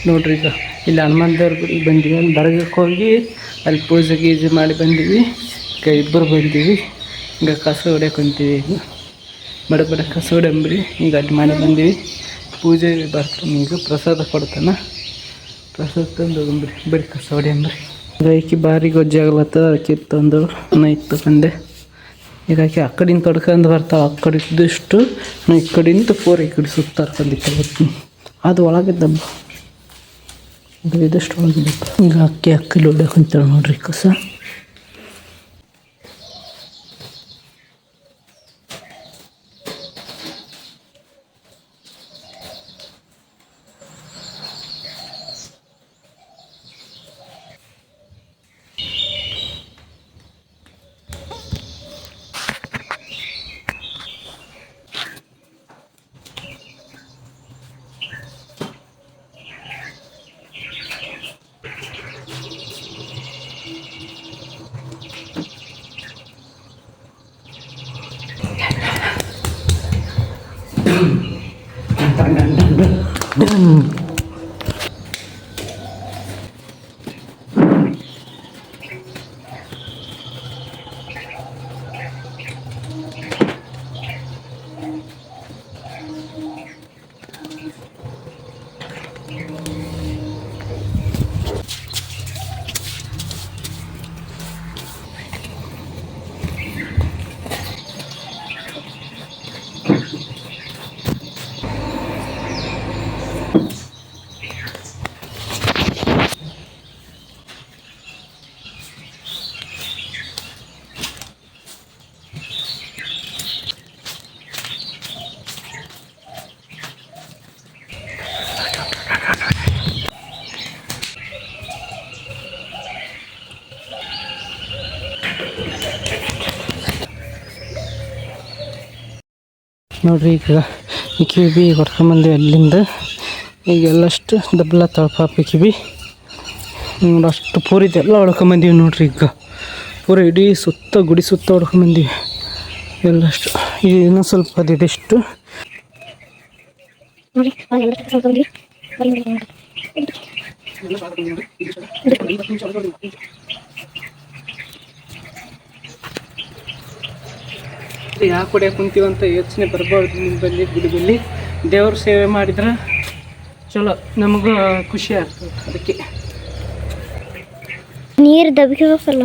ನೋಡ್ರಿ ಈಗ ಇಲ್ಲಿ ಹನುಮಾನ್ ದೇವ್ರ ಗುಡಿಗೆ ಬಂದೀವಿ. ಅಲ್ಲಿ ದರ್ಗಕ್ಕೆ ಹೋಗಿ ಅಲ್ಲಿ ಪೂಜೆ ಗೀಜೆ ಮಾಡಿ ಬಂದೀವಿ. ಈಗ ಇಬ್ಬರು ಬಂದೀವಿ. ಈಗ ಕಸ ಹೊಡ್ಯಕ್ಕೆ ಕುಂತೀವಿ. ಈಗ ಬಡ ಕಸ ಹೊಡ್ಯಂಬ್ರಿ. ಈಗ ಅಲ್ಲಿ ಮಾಡಿ ಬಂದೀವಿ. ಪೂಜೆ ಬರ್ತಾನೆ, ಈಗ ಪ್ರಸಾದ ಕೊಡ್ತಾನೆ. ಪ್ರಸಾದ ತಂದು ಹೋಗಂಬ್ರಿ. ಬರೀ ಕಸ ಹೊಡ್ಯಂಬ್ರಿ. ಈಗ ಆಕಿ ಭಾರಿ ಗೊಜ್ಜೆ ಆಗ್ಲತ್ತ. ಆಕಿ ತಂದು ನಾ ಇತ್ತು ಬಂದೆ. ಈಗ ಆಕೆ ಆ ಕಡೆಯಿಂದ ತೊಡ್ಕೊಂಡು ಬರ್ತಾಳೆ. ಆ ಕಡೆ ಇದ್ದಷ್ಟು ನಾ ಈ ಕಡೆಯಿಂದ ಪೂರ ಈ ಕಡೆ ಸುತ್ತಾರ್ಕೊಂಡಿದ್ದೆ ಬರ್ತೀನಿ. ಅದು ಒಳಗಿದ್ದಬ್ಬ, ಇದು ಇದಷ್ಟು ಒಳಗಿದ್ದಪ್ಪ. ಈಗ ಅಕ್ಕಿ ಹೊಡ್ಯಕ್ಕೆ ಕುಂತಾಳೆ ನೋಡ್ರಿ ಕಸ. ನೋಡ್ರಿ ಈಗ ಈ ಕಿವಿ ಹೊಡ್ಕೊಂಬಂದು ಅಲ್ಲಿಂದ ಈಗ ಎಲ್ಲಷ್ಟು ದಬ್ಬಲ ತಳಪಾಪಿ ಕಿವಿ ನೋಡಿ ಅಷ್ಟು ಪೂರಿದೆಲ್ಲ ಹೊಡ್ಕೊಂಬಂದೀವಿ ನೋಡ್ರಿ. ಈಗ ಪೂರ ಇಡೀ ಸುತ್ತ ಗುಡಿ ಸುತ್ತ ಹೊಡ್ಕೊಂಬಂದೀವಿ ಎಲ್ಲಷ್ಟು. ಈಗ ಇನ್ನೂ ಸ್ವಲ್ಪ ಅದಿಷ್ಟು. ಯಾಕೆ ಹೊಡ್ಯಕ್ಕೆ ಕುಂತೀವಂತ ಯೋಚನೆ ಬರಬಾರ್ದು ನಿಮ್ಮಲ್ಲಿ. ಗುಡಿಯಲ್ಲಿ ದೇವ್ರ ಸೇವೆ ಮಾಡಿದ್ರೆ ಚಲೋ, ನಮಗೂ ಖುಷಿ ಆಗ್ತದೆ. ಅದಕ್ಕೆ ನೀರು ದಬ್ಬೇಕಲ್ಲ.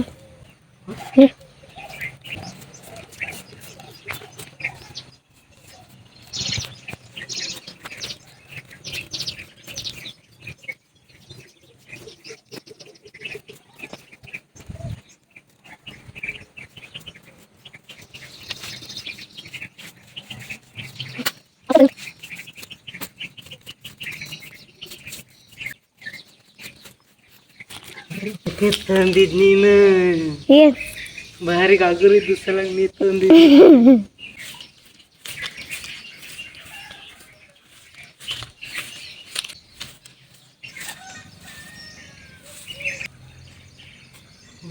ತಂದಿದ್ ನೀನು ಬಾರಿಗೆ ಅಗರಿದ್ದು ಸಲ ನೀ ತಂದಿದ್.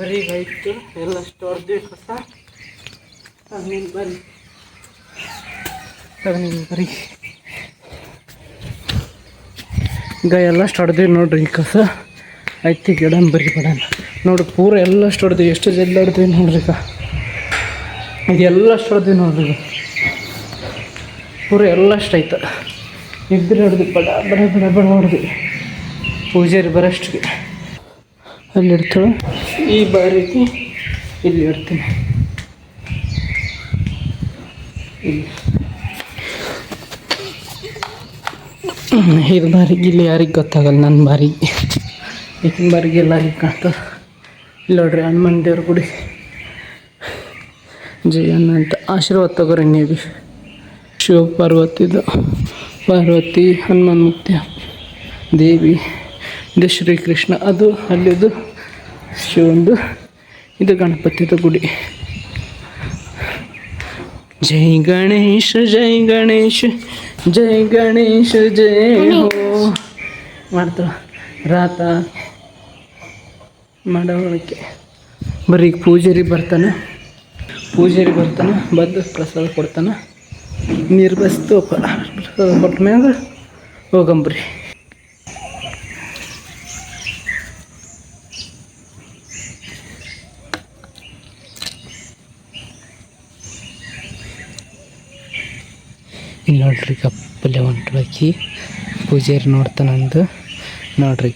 ಬರೀ ಆಯ್ತು ಎಲ್ಲ ಸ್ಟೋರ್ದೆ ಕಸ. ನೀನು ಬರೀ ಬರೀ ಈಗ ಎಲ್ಲ ಹೊಡೆದ್ವಿ ನೋಡ್ರಿ ಕಸ. ಆಯ್ತು ಗಿಡ ಬರೀ ಬೇಡ ನೋಡ್ರಿ ಪೂರ ಎಲ್ಲ ಹೊಡೆದ್ವಿ. ಎಷ್ಟು ಜಲ್ದಿ ಹೊಡೆದ್ವಿ ನೋಡ್ರಿ. ಈಗ ಇದೆಲ್ಲ ಹೊಡೆದ್ವಿ ನೋಡ್ರಿ. ಈಗ ಪೂರ ಎಲ್ಲ ಆಯ್ತು. ಇಬ್ಬರು ಹೊಡೆದ್ವಿ. ಬಡ ಹೊಡೆದ್ವಿ. ಪೂಜಾರಿ ಬರೋಷ್ಟಿಗೆ ಅಲ್ಲಿ ಇಡ್ತಾಳೆ. ಈ ಬಾರಿಗೆ ಇಲ್ಲಿ ಇಡ್ತೀನಿ. ಇದು ಬಾರಿಗೆ ಇಲ್ಲಿ ಯಾರಿಗೆ ಗೊತ್ತಾಗಲ್ಲ. ನನ್ನ ಬಾರಿಗೆ ಈಗಿನ ಬಾರಿಗೆ ಎಲ್ಲರಿಗೆ ಕಾಣ್ತದೆ. ಇಲ್ಲಿ ನೋಡ್ರಿ ಹನುಮಾನ್ ದೇವ್ರ ಗುಡಿ. ಜಯಣ್ಣ ಅಂತ ಆಶೀರ್ವಾದ ತಗೋರಿ ನೀವು. ಶಿವ ಪಾರ್ವತಿದು, ಪಾರ್ವತಿ ಹನುಮಾನ್ ಮುಕ್ತಿ ದೇವಿ, ಇದು ಶ್ರೀಕೃಷ್ಣ, ಅದು ಅಲ್ಲಿದು ಶಿವಂದು, ಇದು ಗಣಪತಿದು ಗುಡಿ. ಜೈ ಗಣೇಶ ಜೈ ಗಣೇಶ ಜೈ ಗಣೇಶ ಜಯ ಹೋ ಮಾಡ್ತಾಳೆ ರಾತ ಮಾಡೋಕ್ಕೆ. ಬರೀ ಪೂಜಾರಿ ಬರ್ತಾನೆ ಬಂದು ಪ್ರಸಾದ ಕೊಡ್ತಾನೆ. ನೀರು ಬಸ್ತು ಪ್ರಸಾದ ಕೊಟ್ಟ ಮ್ಯಾಗ ಹೋಗಂಬ್ರಿ. ನೋಡ್ರಿ ಕಪ್ಪಲೆ ಹೊಂಟ್ರಾಕಿ ಪೂಜಾರಿ ನೋಡ್ತಾನಂದು ನೋಡ್ರಿ.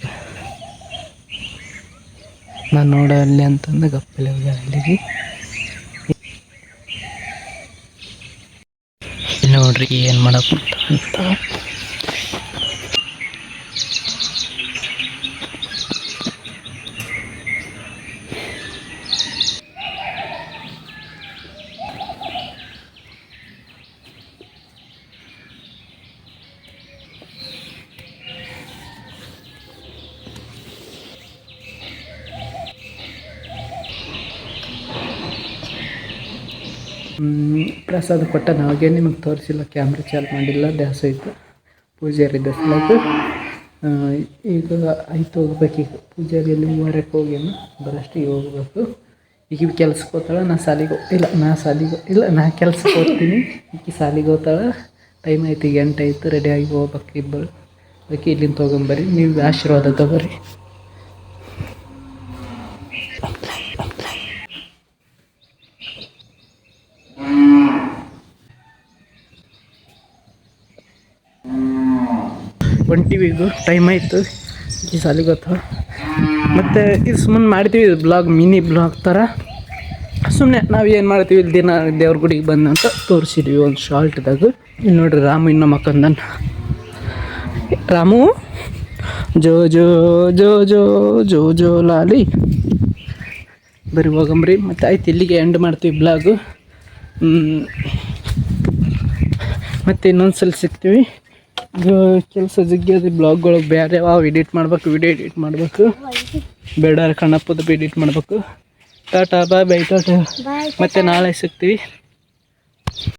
ನಾನು ನೋಡಲ್ಲಿ ಅಂತಂದು ಗಪ್ಪಲೆ ಹೋಗ್ಯಾರ ಅಲ್ಲಿಗೆ. ನೋಡ್ರಿ ಏನು ಮಾಡಕ್ಕೆ ಅಂತ. ಪ್ರಸಾದ ಕೊಟ್ಟ ನಾವಾಗೆ ನಿಮಗೆ ತೋರಿಸಿಲ್ಲ, ಕ್ಯಾಮ್ರಾ ಚಾಲು ಮಾಡಿಲ್ಲ, ಡ್ಯಾಸ್ ಆಯಿತು ಪೂಜಾರಿ ದಸಲಕ್ಕೆ. ಈಗ ಆಯ್ತು ಹೋಗ್ಬೇಕು. ಈಗ ಪೂಜಾರಿಯಲ್ಲಿ 3 ಹೋಗ್ಯಾನ, ಬರೋಷ್ಟಿಗೆ ಹೋಗ್ಬೇಕು. ಈಗ ಕೆಲ್ಸಕ್ಕೆ ಹೋಗ್ತಾಳೆ, ನಾ ಕೆಲ್ಸಕ್ಕೆ ಹೋಗ್ತೀನಿ. ಈಗ ಶಾಲಿಗೆ ಹೋಗ್ತಾಳೆ. ಟೈಮ್ ಆಯ್ತು, ಈಗ 8 ಆಯಿತು, ರೆಡಿಯಾಗಿ ಹೋಗ್ಬೇಕು ಇಬ್ಬರು. ಅದಕ್ಕೆ ಇಲ್ಲಿಂದ ತೊಗೊಂಬರ್ರಿ, ನೀವು ಆಶೀರ್ವಾದ ತಗೋರಿ. ಹೊಂಟಿವಿ, ಇದು ಟೈಮ್ ಆಯಿತು, ಈ ಸಾಲಿಗೆ ಗೊತ್ತು. ಮತ್ತು ಇದು ಸುಮ್ಮನೆ ಮಾಡ್ತೀವಿ, ಇದು ಬ್ಲಾಗ್, ಮಿನಿ ಬ್ಲಾಗ್ ಥರ. ಸುಮ್ಮನೆ ನಾವು ಏನು ಮಾಡ್ತೀವಿ ಇಲ್ಲಿ ದಿನ ದೇವ್ರ ಗುಡಿಗೆ ಬಂದಂತ ತೋರಿಸಿದ್ವಿ ಒಂದು ಶಾರ್ಟ್ದಾಗ. ಇಲ್ಲಿ ನೋಡ್ರಿ ರಾಮು ಇನ್ನೂ ಮಕ್ಕಂದನ್. ರಾಮು ಜೋ ಜೋ ಜೋ ಜೋ ಜೋ ಜೋ ಲಾಲಿ. ಬರೀ ಹೋಗಂಬ್ರಿ. ಮತ್ತು ಆಯ್ತು, ಇಲ್ಲಿಗೆ ಎಂಡ್ ಮಾಡ್ತೀವಿ ಬ್ಲಾಗು. ಮತ್ತು ಇನ್ನೊಂದು ಸಲ ಸಿಗ್ತೀವಿ. ಕೆಲಸ ಜಗ್ಗಿ ಬ್ಲಾಗ್ಗಳು ಬೇರೆ ಎಡಿಟ್ ಮಾಡ್ಬೇಕು, ವಿಡಿಯೋ ಎಡಿಟ್ ಮಾಡಬೇಕು, ಬೇಡ ಕಣ್ಣಪ್ಪದ ಎಡಿಟ್ ಮಾಡಬೇಕು. ಟಾಟಾ ಬಾಯ್ ಬಾಯ್, ಟಾಟಾ. ಮತ್ತು ನಾಳೆ ಸಿಗ್ತೀವಿ.